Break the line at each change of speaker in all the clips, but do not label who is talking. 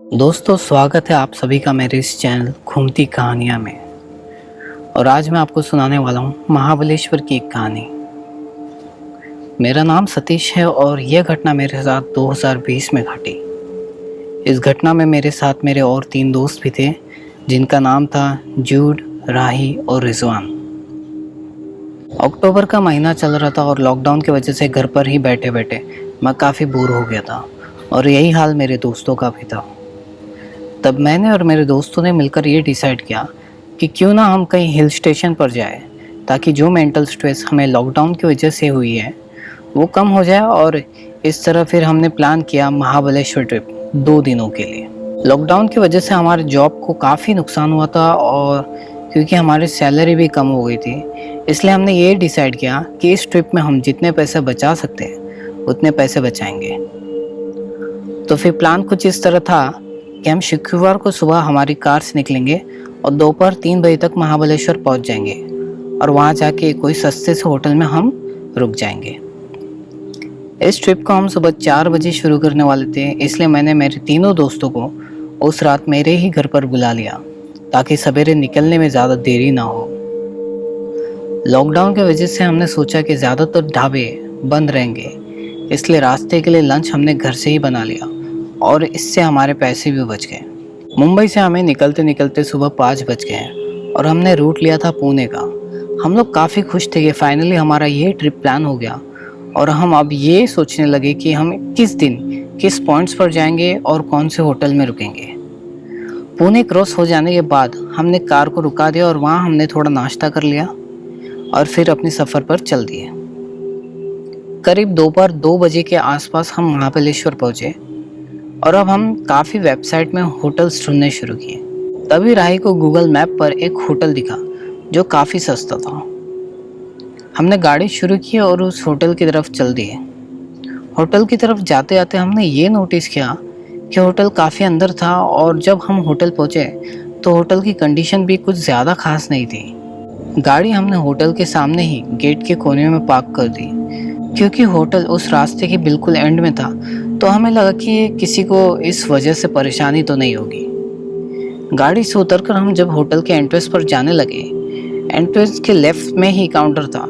दोस्तों, स्वागत है आप सभी का मेरे इस चैनल घूमती कहानियाँ में। और आज मैं आपको सुनाने वाला हूँ महाबलेश्वर की एक कहानी। मेरा नाम सतीश है और यह घटना मेरे साथ 2020 में घटी। इस घटना में मेरे साथ मेरे और 3 दोस्त भी थे, जिनका नाम था जूड, राही और रिजवान। अक्टूबर का महीना चल रहा था और लॉकडाउन की वजह से घर पर ही बैठे बैठे मैं काफ़ी बोर हो गया था और यही हाल मेरे दोस्तों का भी था। तब मैंने और मेरे दोस्तों ने मिलकर ये डिसाइड किया कि क्यों ना हम कहीं हिल स्टेशन पर जाएं, ताकि जो मेंटल स्ट्रेस हमें लॉकडाउन की वजह से हुई है वो कम हो जाए। और इस तरह फिर हमने प्लान किया महाबलेश्वर ट्रिप 2 दिनों के लिए। लॉकडाउन की वजह से हमारे जॉब को काफ़ी नुकसान हुआ था और क्योंकि हमारी सैलरी भी कम हो गई थी, इसलिए हमने ये डिसाइड किया कि इस ट्रिप में हम जितने पैसे बचा सकते हैं उतने पैसे बचाएंगे। तो फिर प्लान कुछ इस तरह था कि हम शुक्रवार को सुबह हमारी कार से निकलेंगे और दोपहर 3 बजे तक महाबलेश्वर पहुंच जाएंगे और वहां जाके कोई सस्ते से होटल में हम रुक जाएंगे। इस ट्रिप को हम सुबह 4 बजे शुरू करने वाले थे, इसलिए मैंने मेरे तीनों दोस्तों को उस रात मेरे ही घर पर बुला लिया ताकि सवेरे निकलने में ज़्यादा देरी ना हो। लॉकडाउन की वजह से हमने सोचा कि ज़्यादातर ढाबे बंद रहेंगे, इसलिए रास्ते के लिए लंच हमने घर से ही बना लिया और इससे हमारे पैसे भी बच गए। मुंबई से हमें निकलते निकलते सुबह 5 बज गए और हमने रूट लिया था पुणे का। हम लोग काफ़ी खुश थे कि फाइनली हमारा ये ट्रिप प्लान हो गया और हम अब ये सोचने लगे कि हम किस दिन किस पॉइंट्स पर जाएंगे और कौन से होटल में रुकेंगे। पुणे क्रॉस हो जाने के बाद हमने कार को रुका दिया और वहाँ हमने थोड़ा नाश्ता कर लिया और फिर अपने सफ़र पर चल दिए। करीब दोपहर 2 बजे के आसपास हम महाबलेश्वर पहुँचे और अब हम काफ़ी वेबसाइट में होटल्स ढूंढने शुरू किए। तभी राही को गूगल मैप पर एक होटल दिखा जो काफ़ी सस्ता था। हमने गाड़ी शुरू की और उस होटल की तरफ चल दिए। होटल की तरफ जाते जाते हमने ये नोटिस किया कि होटल काफ़ी अंदर था और जब हम होटल पहुँचे तो होटल की कंडीशन भी कुछ ज़्यादा खास नहीं थी। गाड़ी हमने होटल के सामने ही गेट के कोने में पार्क कर दी। क्योंकि होटल उस रास्ते के बिल्कुल एंड में था तो हमें लगा कि किसी को इस वजह से परेशानी तो नहीं होगी। गाड़ी से उतरकर हम जब होटल के एंट्रेंस पर जाने लगे, एंट्रेंस के लेफ्ट में ही काउंटर था।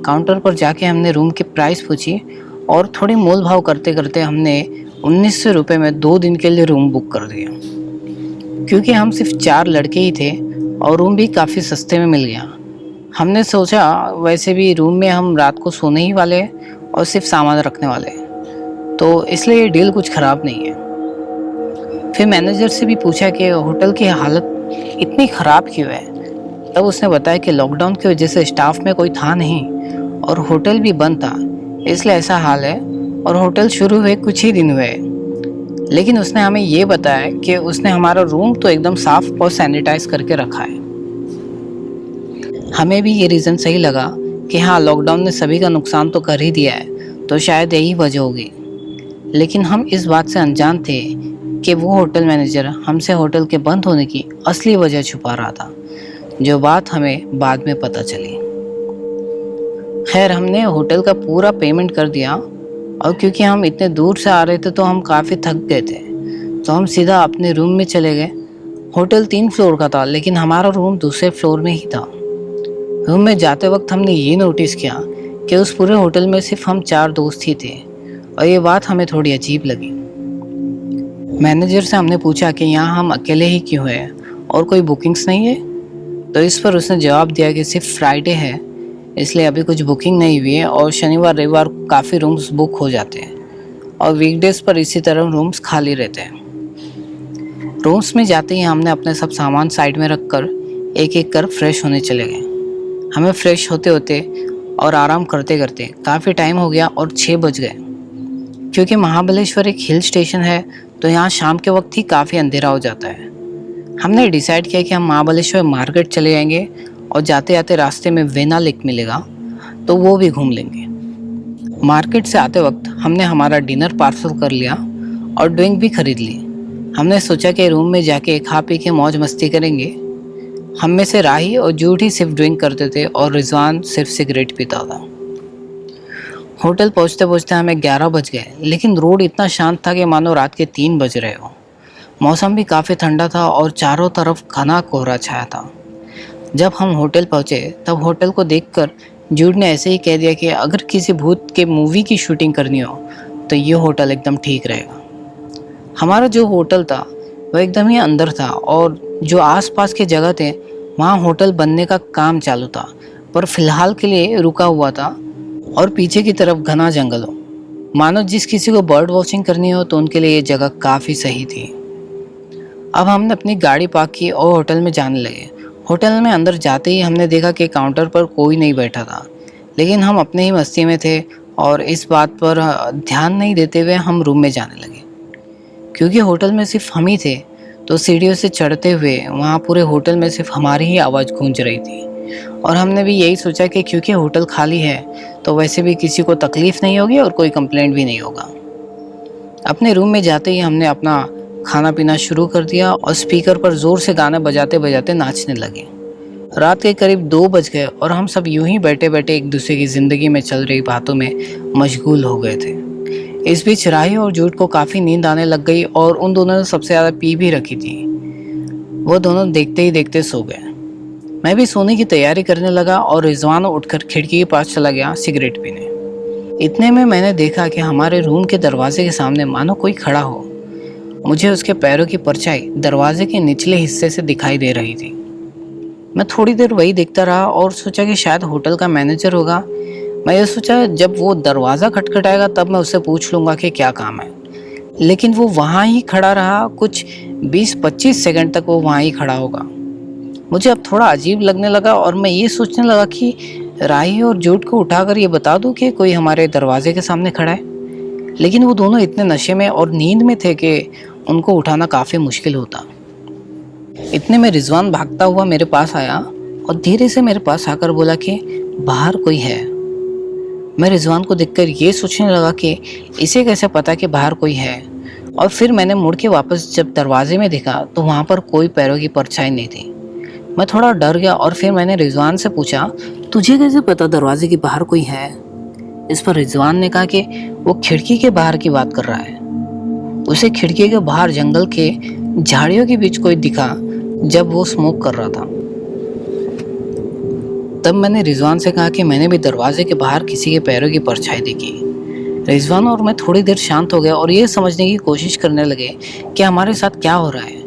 काउंटर पर जाके हमने रूम की प्राइस पूछी और थोड़ी मोल भाव करते करते हमने 1900 रुपये में 2 दिन के लिए रूम बुक कर दिया। क्योंकि हम सिर्फ 4 लड़के ही थे और रूम भी काफ़ी सस्ते में मिल गया। हमने सोचा वैसे भी रूम में हम रात को सोने ही वाले और सिर्फ सामान रखने वाले, तो इसलिए ये डील कुछ ख़राब नहीं है। फिर मैनेजर से भी पूछा कि होटल की हालत इतनी ख़राब क्यों है। तब उसने बताया कि लॉकडाउन की वजह से स्टाफ में कोई था नहीं और होटल भी बंद था, इसलिए ऐसा हाल है। और होटल शुरू हुए कुछ ही दिन हुए, लेकिन उसने हमें ये बताया कि उसने हमारा रूम तो एकदम साफ़ और सैनिटाइज करके रखा है। हमें भी ये रीज़न सही लगा कि हाँ, लॉकडाउन ने सभी का नुकसान तो कर ही दिया है, तो शायद यही वजह होगी। लेकिन हम इस बात से अनजान थे कि वो होटल मैनेजर हमसे होटल के बंद होने की असली वजह छुपा रहा था, जो बात हमें बाद में पता चली। खैर, हमने होटल का पूरा पेमेंट कर दिया और क्योंकि हम इतने दूर से आ रहे थे तो हम काफ़ी थक गए थे, तो हम सीधा अपने रूम में चले गए। होटल 3 फ्लोर का था, लेकिन हमारा रूम दूसरे फ्लोर में ही था। रूम में जाते वक्त हमने ये नोटिस किया कि उस पूरे होटल में सिर्फ हम 4 दोस्त ही थे और ये बात हमें थोड़ी अजीब लगी। मैनेजर से हमने पूछा कि यहाँ हम अकेले ही क्यों हैं और कोई बुकिंग्स नहीं है। तो इस पर उसने जवाब दिया कि सिर्फ फ्राइडे है, इसलिए अभी कुछ बुकिंग नहीं हुई है और शनिवार रविवार को काफ़ी रूम्स बुक हो जाते हैं और वीकडेज पर इसी तरह रूम्स खाली रहते हैं। रूम्स में जाते ही हमने अपने सब सामान साइड में रख कर एक एक कर फ्रेश होने चले गए। हमें फ्रेश होते होते और आराम करते करते काफ़ी टाइम हो गया और 6 बज गए। क्योंकि महाबलेश्वर एक हिल स्टेशन है तो यहाँ शाम के वक्त ही काफ़ी अंधेरा हो जाता है। हमने डिसाइड किया कि हम महाबलेश्वर मार्केट चले जाएंगे और जाते जाते रास्ते में वेना लेक मिलेगा तो वो भी घूम लेंगे। मार्केट से आते वक्त हमने हमारा डिनर पार्सल कर लिया और ड्रिंक भी खरीद ली। हमने सोचा कि रूम में जाके खा पी के मौज मस्ती करेंगे। हम में से राही और जूड ही सिर्फ ड्रिंक करते थे और रिजवान सिर्फ सिगरेट पीता था। होटल पहुंचते पहुंचते हमें 11 बज गए, लेकिन रोड इतना शांत था कि मानो रात के 3 बज रहे हो। मौसम भी काफ़ी ठंडा था और चारों तरफ घना कोहरा छाया था। जब हम होटल पहुंचे तब होटल को देखकर जूड ने ऐसे ही कह दिया कि अगर किसी भूत के मूवी की शूटिंग करनी हो तो ये होटल एकदम ठीक रहेगा। हमारा जो होटल था वह एकदम ही अंदर था और जो आसपास के जगह थे वहाँ होटल बनने का काम चालू था, पर फिलहाल के लिए रुका हुआ था। और पीछे की तरफ घना जंगल हो, मानो जिस किसी को बर्ड वॉचिंग करनी हो तो उनके लिए ये जगह काफ़ी सही थी। अब हमने अपनी गाड़ी पार्क की और होटल में जाने लगे। होटल में अंदर जाते ही हमने देखा कि काउंटर पर कोई नहीं बैठा था, लेकिन हम अपने ही मस्ती में थे और इस बात पर ध्यान नहीं देते हुए हम रूम में जाने लगे। क्योंकि होटल में सिर्फ हम ही थे तो सीढ़ियों से चढ़ते हुए वहाँ पूरे होटल में सिर्फ हमारी ही आवाज़ गूंज रही थी। और हमने भी यही सोचा कि क्योंकि होटल खाली है तो वैसे भी किसी को तकलीफ़ नहीं होगी और कोई कंप्लेंट भी नहीं होगा। अपने रूम में जाते ही हमने अपना खाना पीना शुरू कर दिया और स्पीकर पर ज़ोर से गाना बजाते बजाते नाचने लगे। रात के करीब 2 बज गए और हम सब यूं ही बैठे बैठे एक दूसरे की ज़िंदगी में चल रही बातों में मशगूल हो गए थे। इस बीच राही और जूड को काफ़ी नींद आने लग गई और उन दोनों ने सबसे ज़्यादा पी भी रखी थी। वो दोनों देखते ही देखते सो गए। मैं भी सोने की तैयारी करने लगा और रिजवान उठकर खिड़की के पास चला गया सिगरेट पीने। इतने में मैंने देखा कि हमारे रूम के दरवाजे के सामने मानो कोई खड़ा हो। मुझे उसके पैरों की परछाई दरवाजे के निचले हिस्से से दिखाई दे रही थी। मैं थोड़ी देर वही देखता रहा और सोचा कि शायद होटल का मैनेजर होगा। मैं ये सोचा जब वो दरवाज़ा खटखटाएगा तब मैं उससे पूछ लूँगा कि क्या काम है। लेकिन वो वहाँ ही खड़ा रहा, कुछ 20-25 सेकंड तक वो वहाँ ही खड़ा होगा। मुझे अब थोड़ा अजीब लगने लगा और मैं ये सोचने लगा कि राही और जूड को उठाकर ये बता दूँ कि कोई हमारे दरवाजे के सामने खड़ा है। लेकिन वो दोनों इतने नशे में और नींद में थे कि उनको उठाना काफ़ी मुश्किल होता। इतने में रिजवान भागता हुआ मेरे पास आया और धीरे से मेरे पास आकर बोला कि बाहर कोई है। मैं रिजवान को देखकर ये सोचने लगा कि इसे कैसे पता कि बाहर कोई है। और फिर मैंने मुड़ के वापस जब दरवाजे में देखा तो वहाँ पर कोई पैरों की परछाई नहीं थी। मैं थोड़ा डर गया और फिर मैंने रिजवान से पूछा, तुझे कैसे पता दरवाजे के बाहर कोई है? इस पर रिजवान ने कहा कि वो खिड़की के बाहर की बात कर रहा है। उसे खिड़की के बाहर जंगल के झाड़ियों के बीच कोई दिखा जब वो स्मोक कर रहा था। तब मैंने रिजवान से कहा कि मैंने भी दरवाजे के बाहर किसी के पैरों की परछाई देखी। रिजवान और मैं थोड़ी देर शांत हो गए और ये समझने की कोशिश करने लगे कि हमारे साथ क्या हो रहा है।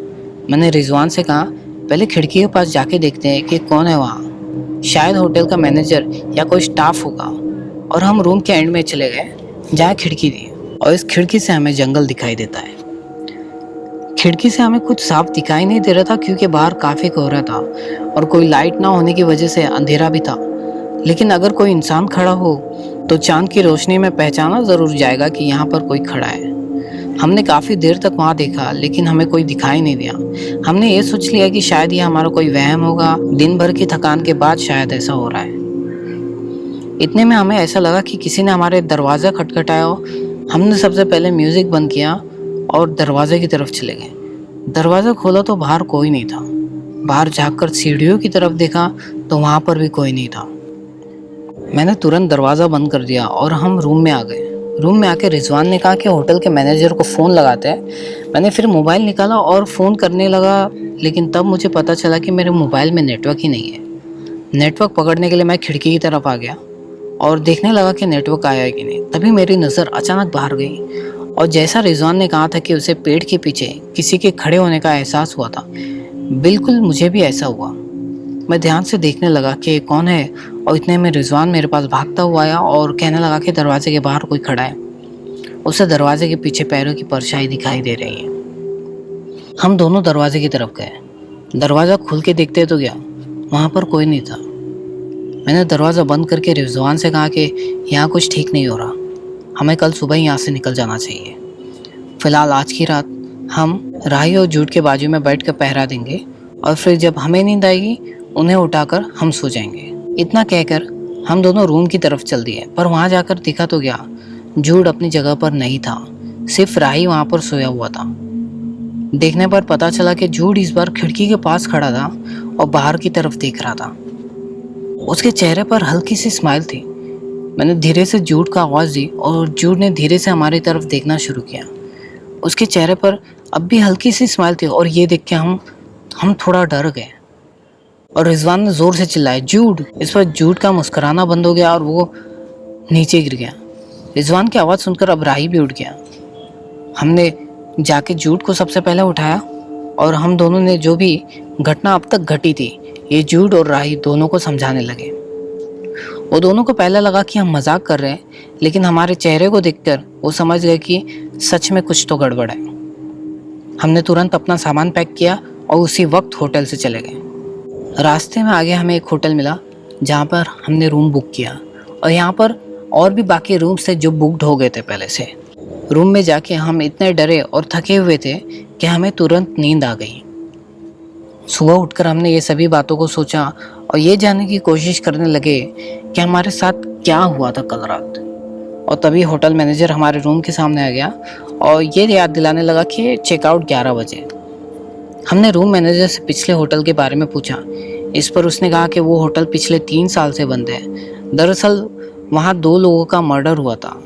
मैंने रिजवान से कहा, पहले खिड़की के पास जाके देखते हैं कि कौन है वहाँ। शायद होटल का मैनेजर या कोई स्टाफ होगा। और हम रूम के एंड में चले गए जहाँ खिड़की थी और इस खिड़की से हमें जंगल दिखाई देता है। खिड़की से हमें कुछ साफ दिखाई नहीं दे रहा था क्योंकि बाहर काफ़ी कोहरा था और कोई लाइट ना होने की वजह से अंधेरा भी था। लेकिन अगर कोई इंसान खड़ा हो तो चांद की रोशनी में पहचाना ज़रूर जाएगा कि यहाँ पर कोई खड़ा है। हमने काफ़ी देर तक वहाँ देखा लेकिन हमें कोई दिखाई नहीं दिया। हमने ये सोच लिया कि शायद ये हमारा कोई वहम होगा, दिन भर की थकान के बाद शायद ऐसा हो रहा है। इतने में हमें ऐसा लगा कि किसी ने हमारे दरवाज़ा खटखटाया हो। हमने सबसे पहले म्यूज़िक बंद किया और दरवाजे की तरफ चले गए। दरवाज़ा खोला तो बाहर कोई नहीं था। बाहर झाँककर सीढ़ियों की तरफ देखा तो वहाँ पर भी कोई नहीं था। मैंने तुरंत दरवाज़ा बंद कर दिया और हम रूम में आ गए। रूम में आके रिजवान ने कहा कि होटल के मैनेजर को फ़ोन लगाते हैं। मैंने फिर मोबाइल निकाला और फ़ोन करने लगा, लेकिन तब मुझे पता चला कि मेरे मोबाइल में नेटवर्क ही नहीं है। नेटवर्क पकड़ने के लिए मैं खिड़की की तरफ आ गया और देखने लगा कि नेटवर्क आया है कि नहीं। तभी मेरी नज़र अचानक बाहर गई और जैसा रिजवान ने कहा था कि उसे पेड़ के पीछे किसी के खड़े होने का एहसास हुआ था, बिल्कुल मुझे भी ऐसा हुआ। मैं ध्यान से देखने लगा कि कौन है और इतने में रिजवान मेरे पास भागता हुआ आया और कहने लगा कि दरवाजे के बाहर कोई खड़ा है। उसे दरवाजे के पीछे पैरों की परछाई दिखाई दे रही है। हम दोनों दरवाजे की तरफ गए। दरवाज़ा खुल के देखते तो गया, वहाँ पर कोई नहीं था। मैंने दरवाज़ा बंद करके रिजवान से कहा कि यहाँ कुछ ठीक नहीं हो रहा, हमें कल सुबह ही यहाँ से निकल जाना चाहिए। फ़िलहाल आज की रात हम राही और जूड के बाजू में बैठ कर पहरा देंगे और फिर जब हमें नींद आएगी उन्हें उठाकर हम सो जाएंगे। इतना कहकर हम दोनों रूम की तरफ चल दिए, पर वहाँ जाकर दिखा तो गया जूड अपनी जगह पर नहीं था, सिर्फ राही वहाँ पर सोया हुआ था। देखने पर पता चला कि जूड इस बार खिड़की के पास खड़ा था और बाहर की तरफ देख रहा था। उसके चेहरे पर हल्की सी स्माइल थी। मैंने धीरे से जूड का आवाज़ दी और जूड ने धीरे से हमारी तरफ देखना शुरू किया। उसके चेहरे पर अब भी हल्की सी स्माइल थी और ये देख के हम थोड़ा डर गए। और रिजवान ने ज़ोर से चिल्लाया, जूड। इस पर जूड का मुस्कुराना बंद हो गया और वो नीचे गिर गया। रिजवान की आवाज़ सुनकर अब राही भी उठ गया। हमने जाके जूड को सबसे पहले उठाया और हम दोनों ने जो भी घटना अब तक घटी थी ये जूड और राही दोनों को समझाने लगे। वो दोनों को पहले लगा कि हम मजाक कर रहे हैं, लेकिन हमारे चेहरे को देखकर वो समझ गए कि सच में कुछ तो गड़बड़ है। हमने तुरंत अपना सामान पैक किया और उसी वक्त होटल से चले गए। रास्ते में आगे हमें एक होटल मिला जहाँ पर हमने रूम बुक किया और यहाँ पर और भी बाकी रूम्स थे जो बुकड हो गए थे पहले से। रूम में जाके हम इतने डरे और थके हुए थे कि हमें तुरंत नींद आ गई। सुबह उठकर हमने ये सभी बातों को सोचा और ये जानने की कोशिश करने लगे कि हमारे साथ क्या हुआ था कल रात। और तभी होटल मैनेजर हमारे रूम के सामने आ गया और ये याद दिलाने लगा कि चेकआउट 11 बजे। हमने रूम मैनेजर से पिछले होटल के बारे में पूछा। इस पर उसने कहा कि वो होटल पिछले 3 साल से बंद है। दरअसल वहाँ 2 लोगों का मर्डर हुआ था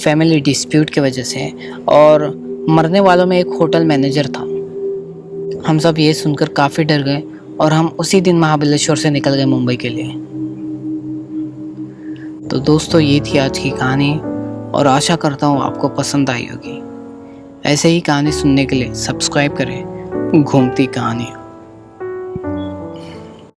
फैमिली डिस्प्यूट की वजह से, और मरने वालों में एक होटल मैनेजर था। हम सब ये सुनकर काफ़ी डर गए और हम उसी दिन महाबलेश्वर से निकल गए मुंबई के लिए। तो दोस्तों ये थी आज की कहानी और आशा करता हूँ आपको पसंद आई होगी। ऐसे ही कहानी सुनने के लिए सब्सक्राइब करें घूमती कहानी।